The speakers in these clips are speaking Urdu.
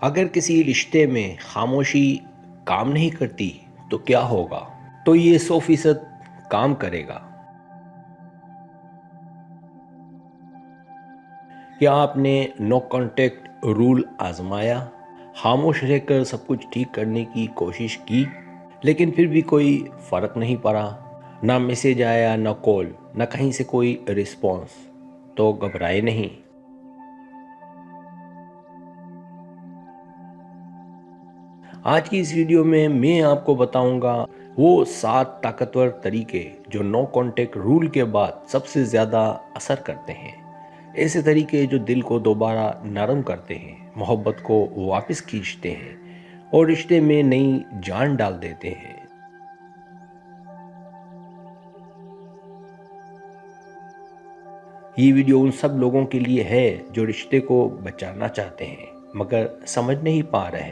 اگر کسی رشتے میں خاموشی کام نہیں کرتی تو کیا ہوگا؟ تو یہ 100% کام کرے گا۔ کیا آپ نے نو کانٹیکٹ رول آزمایا؟ خاموش رہ کر سب کچھ ٹھیک کرنے کی کوشش کی، لیکن پھر بھی کوئی فرق نہیں پڑا؟ نہ میسج آیا، نہ کال، نہ کہیں سے کوئی رسپانس؟ تو گھبرائے نہیں۔ آج کی اس ویڈیو میں آپ کو بتاؤں گا وہ 7 طاقتور طریقے جو نو کانٹیکٹ رول کے بعد سب سے زیادہ اثر کرتے ہیں۔ ایسے طریقے جو دل کو دوبارہ نرم کرتے ہیں، محبت کو واپس کھینچتے ہیں اور رشتے میں نئی جان ڈال دیتے ہیں۔ یہ ویڈیو ان سب لوگوں کے لیے ہے جو رشتے کو بچانا چاہتے ہیں مگر سمجھ نہیں پا رہے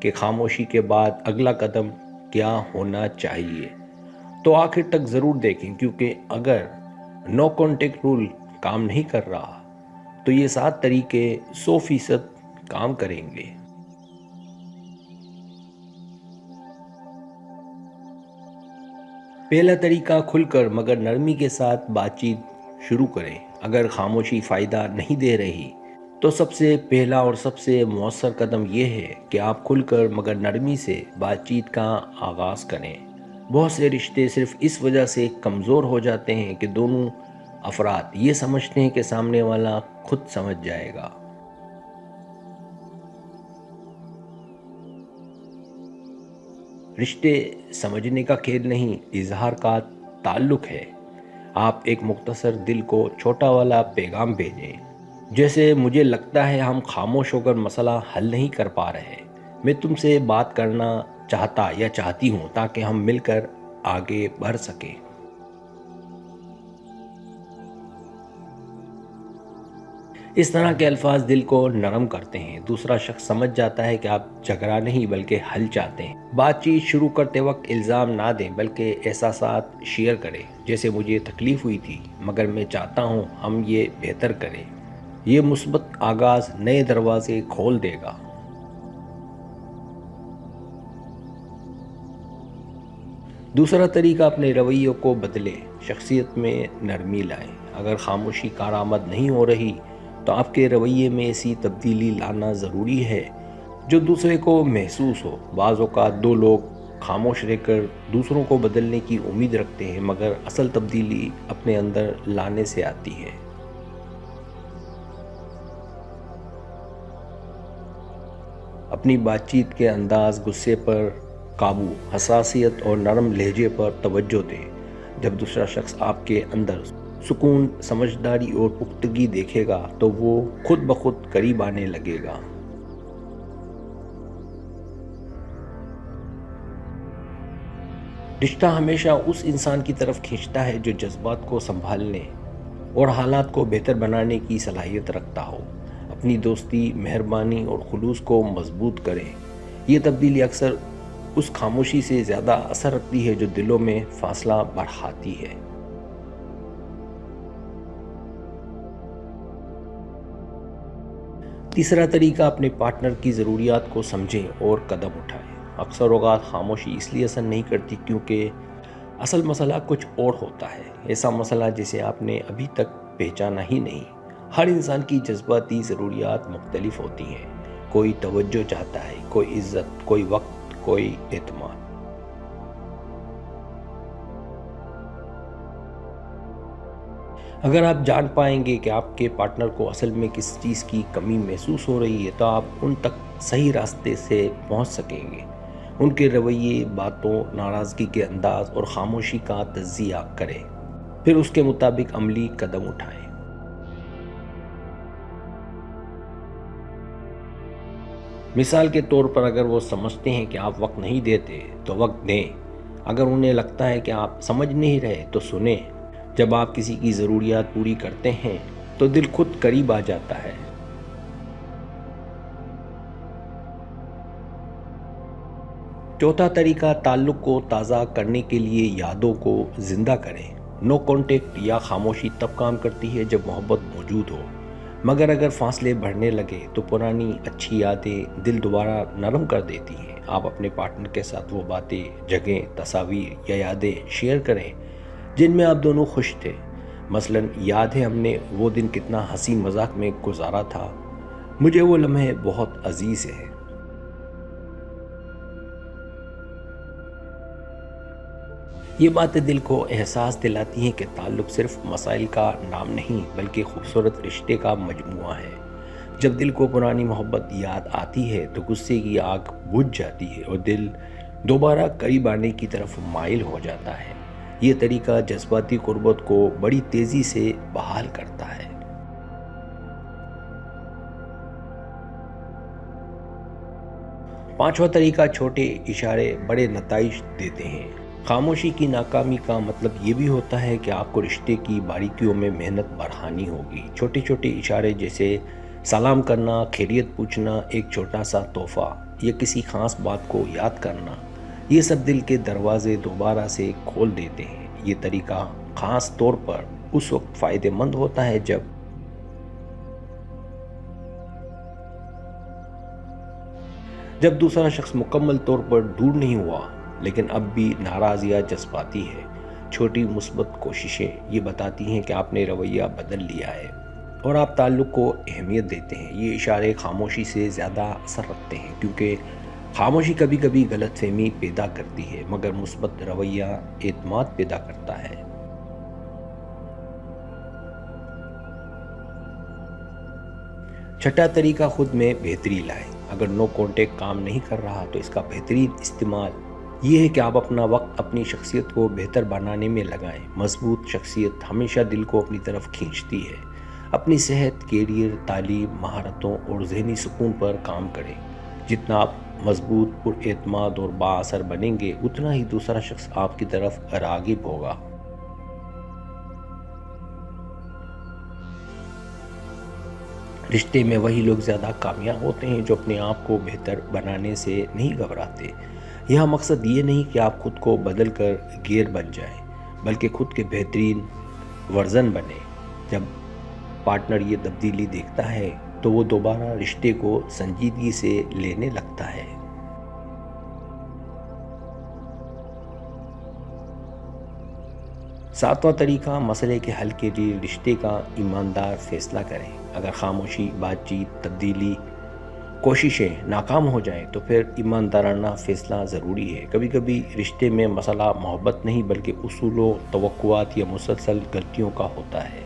کہ خاموشی کے بعد اگلا قدم کیا ہونا چاہیے۔ تو آخر تک ضرور دیکھیں، کیونکہ اگر نو کانٹیکٹ رول کام نہیں کر رہا تو یہ 7 طریقے 100% کام کریں گے۔ پہلا طریقہ، کھل کر مگر نرمی کے ساتھ بات چیت شروع کریں۔ اگر خاموشی فائدہ نہیں دے رہی تو سب سے پہلا اور سب سے مؤثر قدم یہ ہے کہ آپ کھل کر مگر نرمی سے بات چیت کا آغاز کریں۔ بہت سے رشتے صرف اس وجہ سے کمزور ہو جاتے ہیں کہ دونوں افراد یہ سمجھتے ہیں کہ سامنے والا خود سمجھ جائے گا۔ رشتے سمجھنے کا کھیل نہیں، اظہار کا تعلق ہے۔ آپ ایک مختصر دل کو چھوٹا والا پیغام بھیجیں، جیسے مجھے لگتا ہے ہم خاموش ہو کر مسئلہ حل نہیں کر پا رہے، میں تم سے بات کرنا چاہتا یا چاہتی ہوں تاکہ ہم مل کر آگے بڑھ سکیں۔ اس طرح کے الفاظ دل کو نرم کرتے ہیں۔ دوسرا شخص سمجھ جاتا ہے کہ آپ جھگڑا نہیں بلکہ حل چاہتے ہیں۔ بات چیت شروع کرتے وقت الزام نہ دیں بلکہ احساسات شیئر کریں، جیسے مجھے تکلیف ہوئی تھی مگر میں چاہتا ہوں ہم یہ بہتر کریں۔ یہ مثبت آغاز نئے دروازے کھول دے گا۔ دوسرا طریقہ، اپنے رویوں کو بدلیں، شخصیت میں نرمی لائیں۔ اگر خاموشی کارآمد نہیں ہو رہی تو آپ کے رویے میں ایسی تبدیلی لانا ضروری ہے جو دوسرے کو محسوس ہو۔ بعض اوقات 2 لوگ خاموش رہ کر دوسروں کو بدلنے کی امید رکھتے ہیں، مگر اصل تبدیلی اپنے اندر لانے سے آتی ہے۔ اپنی بات چیت کے انداز، غصے پر قابو، حساسیت اور نرم لہجے پر توجہ دیں۔ جب دوسرا شخص آپ کے اندر سکون، سمجھداری اور پختگی دیکھے گا تو وہ خود بخود قریب آنے لگے گا۔ رشتہ ہمیشہ اس انسان کی طرف کھینچتا ہے جو جذبات کو سنبھالنے اور حالات کو بہتر بنانے کی صلاحیت رکھتا ہو۔ اپنی دوستی، مہربانی اور خلوص کو مضبوط کریں۔ یہ تبدیلی اکثر اس خاموشی سے زیادہ اثر رکھتی ہے جو دلوں میں فاصلہ بڑھاتی ہے۔ تیسرا طریقہ، اپنے پارٹنر کی ضروریات کو سمجھیں اور قدم اٹھائیں۔ اکثر اوقات خاموشی اس لیے اثر نہیں کرتی کیونکہ اصل مسئلہ کچھ اور ہوتا ہے، ایسا مسئلہ جسے آپ نے ابھی تک پہچانا ہی نہیں۔ ہر انسان کی جذباتی ضروریات مختلف ہوتی ہیں۔ کوئی توجہ چاہتا ہے، کوئی عزت، کوئی وقت، کوئی اعتماد۔ اگر آپ جان پائیں گے کہ آپ کے پارٹنر کو اصل میں کس چیز کی کمی محسوس ہو رہی ہے تو آپ ان تک صحیح راستے سے پہنچ سکیں گے۔ ان کے رویے، باتوں، ناراضگی کے انداز اور خاموشی کا تجزیہ کریں، پھر اس کے مطابق عملی قدم اٹھائیں۔ مثال کے طور پر، اگر وہ سمجھتے ہیں کہ آپ وقت نہیں دیتے تو وقت دیں۔ اگر انہیں لگتا ہے کہ آپ سمجھ نہیں رہے تو سنیں۔ جب آپ کسی کی ضروریات پوری کرتے ہیں تو دل خود قریب آ جاتا ہے۔ چوتھا طریقہ، تعلق کو تازہ کرنے کے لیے یادوں کو زندہ کریں۔ نو کانٹیکٹ یا خاموشی تب کام کرتی ہے جب محبت موجود ہو۔ مگر اگر فاصلے بڑھنے لگے تو پرانی اچھی یادیں دل دوبارہ نرم کر دیتی ہیں۔ آپ اپنے پارٹنر کے ساتھ وہ باتیں، جگہیں، تصاویر یا یادیں شیئر کریں جن میں آپ دونوں خوش تھے۔ مثلاً یاد ہے ہم نے وہ دن کتنا ہنسی مذاق میں گزارا تھا، مجھے وہ لمحے بہت عزیز ہے۔ یہ باتیں دل کو احساس دلاتی ہیں کہ تعلق صرف مسائل کا نام نہیں بلکہ خوبصورت رشتے کا مجموعہ ہے۔ جب دل کو پرانی محبت یاد آتی ہے تو غصے کی آگ بجھ جاتی ہے اور دل دوبارہ قریب آنے کی طرف مائل ہو جاتا ہے۔ یہ طریقہ جذباتی قربت کو بڑی تیزی سے بحال کرتا ہے۔ پانچواں طریقہ، چھوٹے اشارے بڑے نتائج دیتے ہیں۔ خاموشی کی ناکامی کا مطلب یہ بھی ہوتا ہے کہ آپ کو رشتے کی باریکیوں میں محنت بڑھانی ہوگی۔ چھوٹے چھوٹے اشارے جیسے سلام کرنا، خیریت پوچھنا، ایک چھوٹا سا تحفہ یا کسی خاص بات کو یاد کرنا، یہ سب دل کے دروازے دوبارہ سے کھول دیتے ہیں۔ یہ طریقہ خاص طور پر اس وقت فائدہ مند ہوتا ہے جب دوسرا شخص مکمل طور پر دور نہیں ہوا لیکن اب بھی ناراض یا جذباتی ہے۔ چھوٹی مثبت کوششیں یہ بتاتی ہیں کہ آپ نے رویہ بدل لیا ہے اور آپ تعلق کو اہمیت دیتے ہیں۔ یہ اشارے خاموشی سے زیادہ اثر رکھتے ہیں کیونکہ خاموشی کبھی کبھی غلط فہمی پیدا کرتی ہے مگر مثبت رویہ اعتماد پیدا کرتا ہے۔ چھٹا طریقہ، خود میں بہتری لائیں۔ اگر نو کانٹیکٹ کام نہیں کر رہا تو اس کا بہترین استعمال یہ ہے کہ آپ اپنا وقت اپنی شخصیت کو بہتر بنانے میں لگائیں۔ مضبوط شخصیت ہمیشہ دل کو اپنی طرف کھینچتی ہے۔ اپنی صحت، کیریئر، تعلیم، مہارتوں اور ذہنی سکون پر کام کریں۔ جتنا آپ مضبوط، پر اعتماد اور با اثر بنیں گے اتنا ہی دوسرا شخص آپ کی طرف راغب ہوگا۔ رشتے میں وہی لوگ زیادہ کامیاب ہوتے ہیں جو اپنے آپ کو بہتر بنانے سے نہیں گھبراتے۔ یہاں مقصد یہ نہیں کہ آپ خود کو بدل کر غیر بن جائیں بلکہ خود کے بہترین ورژن بنیں۔ جب پارٹنر یہ تبدیلی دیکھتا ہے تو وہ دوبارہ رشتے کو سنجیدگی سے لینے لگتا ہے۔ ساتواں طریقہ، مسئلے کے حل کے لیے رشتے کا ایماندار فیصلہ کریں۔ اگر خاموشی، بات چیت، تبدیلی کوششیں ناکام ہو جائیں تو پھر ایماندارانہ فیصلہ ضروری ہے۔ کبھی کبھی رشتے میں مسئلہ محبت نہیں بلکہ اصولوں، توقعات یا مسلسل غلطیوں کا ہوتا ہے۔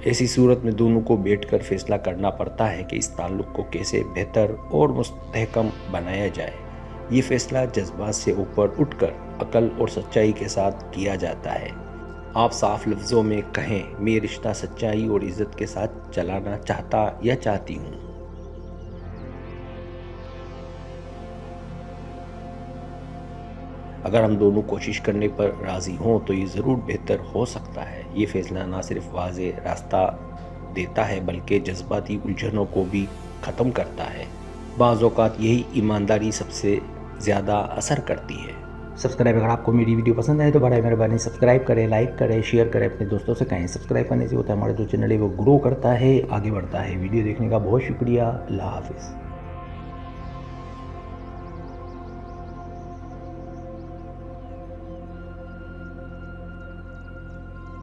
ایسی صورت میں دونوں کو بیٹھ کر فیصلہ کرنا پڑتا ہے کہ اس تعلق کو کیسے بہتر اور مستحکم بنایا جائے۔ یہ فیصلہ جذبات سے اوپر اٹھ کر عقل اور سچائی کے ساتھ کیا جاتا ہے۔ آپ صاف لفظوں میں کہیں، میں یہ رشتہ سچائی اور عزت کے ساتھ چلانا چاہتا یا چاہتی ہوں۔ اگر ہم دونوں کوشش کرنے پر راضی ہوں تو یہ ضرور بہتر ہو سکتا ہے۔ یہ فیصلہ نہ صرف واضح راستہ دیتا ہے بلکہ جذباتی الجھنوں کو بھی ختم کرتا ہے۔ بعض اوقات یہی ایمانداری سب سے زیادہ اثر کرتی ہے۔ سبسکرائب، اگر آپ کو میری ویڈیو پسند آئے تو برائے مہربانی سبسکرائب کریں، لائک کریں، شیئر کریں، اپنے دوستوں سے کہیں۔ سبسکرائب کرنے سے ہوتا ہے ہمارا جو چینل ہے وہ گرو کرتا ہے، آگے بڑھتا ہے۔ ویڈیو دیکھنے کا بہت شکریہ۔ اللہ حافظ۔